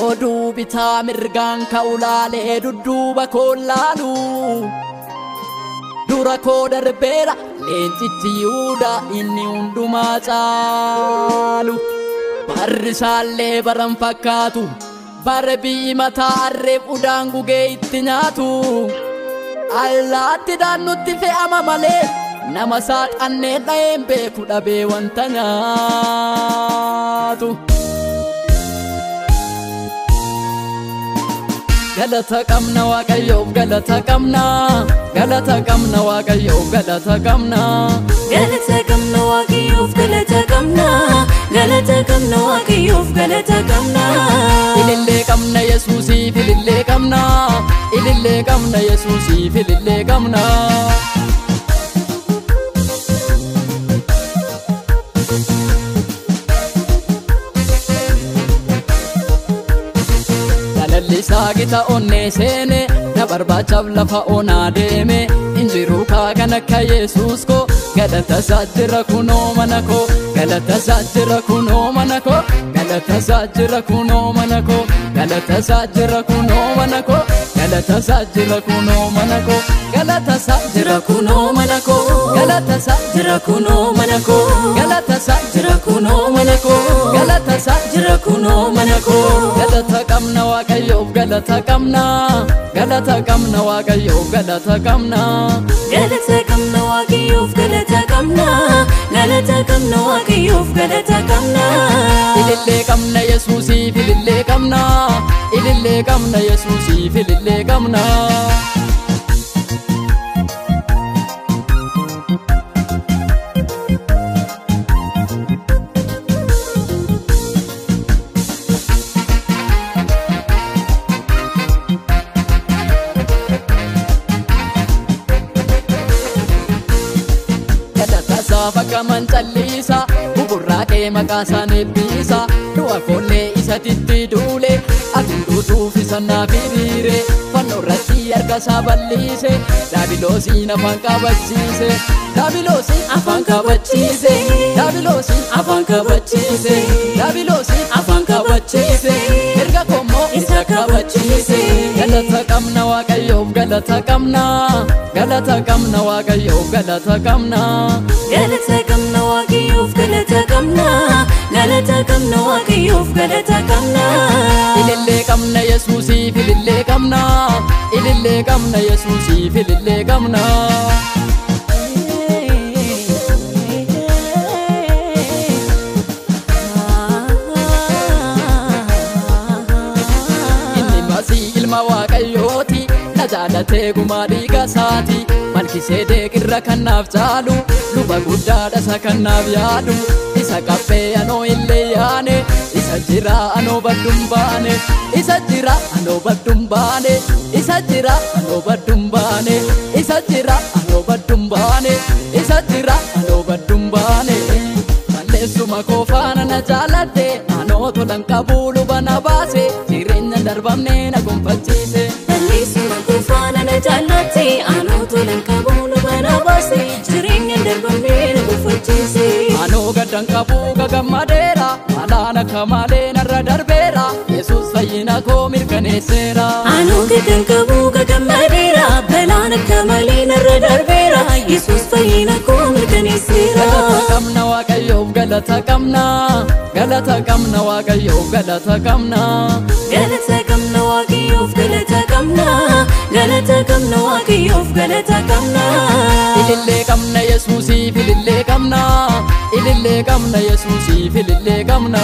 oduu bitaa mirgaan ka'ulaalee dudduuba koolaalu dura koo darbeera leencichi Yihuudaa inni hundumaa caalu barrisaallee baran fakkaatu bara biyyi mataa arreef udaan gugee itti nyaatu allaattiidhaan nutti fe'ama malee nama saaqannee dha'een beeku dhabee wanta nyaatu. Galata qabna Waaqayyoof galata qabna galata qabna Waaqayyoof galata qabna galata qabna Waaqayyoof galata qabna galata qabna Waaqayyoof galata qabna ilillee qabna Yesuusiif ilillee qabna ilillee qabna Yesuusiif ilillee qabna. Saagita onnee seene na barbaachaaf lafa onaa deeme injiruu kaakan akka Yesuus koo galata saajjira kunoo mana koo galata saajjira kunoo mana koo galata saajjira kunoo mana koo galata saajjira kunoo mana koo galata saajjira kunoo mana koo galata saajjira kunoo mana koo galata saajjira kunoo mana koo galata saajjira kunoo mana koo galata saajjira kunoo mana koo galata qabna Waaqayyoof galata qabna galata qabna Waaqayyoof galata qabna galata qabna Waaqayyoof galata qabna galata qabna Waaqayyoof galata qabna ilillee qabna Yesuusiif ilillee qabna ilillee qabna Yesuusiif ilillee qabna. Fakka mancallisa buburraa kee maqaasaan eebbisa du'a koollee isa titti duule atuutuuf isa naaf hiriire fannoo irratti harka isaa bal'ise daabiloosiin afaan qabachiise daabiloosiin afaan qabachiise daabiloosiin afaan qabachiise daabiloosiin afaan qabachiise erga koommoo isa qabachiise galata qabna Waaqayyoof galata qabna galata qabna Waaqayyoof galata qabna galata qabna Waaqayyoof galata qabna galata qabna Waaqayyoof galata qabna ilillee qabna Yesuusiif ilillee qabna ilillee qabna Yesuusiif ilillee qabna. Inni Masiih ilma Waaqayyooti na jaalatee gumaa dhiiga isaati Malkiiseedeq irra kan naaf caalu luba guddaadha isa kan naaf yaadu isa qabbee anoo illee yaane isa jira anoo baddum baane isa jira anoo baddum baane isa jira anoo baddum baane isa jira anoo baddum baane isa jira anoo baddum baane malleessuma koo faana na jaaladhe anoo tolan qabuu luba na baase jireenya darbamne na gonfachiise malleessuma koo faana na jaaladhe anoo tolan qabuu luba na baase jireenya darbamne na gonfachiise anoo gaddan qabuu gagammadeera malaan akka malee narra darbeera Yesuus fayyina koo mirkaneesseera anoo gaddan qabuu gagammadeera balaan akka malee narra darbeera Yesuus fayyina koo mirkaneesseera galata qabna Waaqayyoof galata qabna galata qabna Waaqayyoof galata qabna galata qabna Waaqayyoof galata qabna galata qabna Waaqayyoof galata qabna ilillee qabna Yesuusiif ilillee qabna ilillee qabna Yesuusiif ilillee qabna.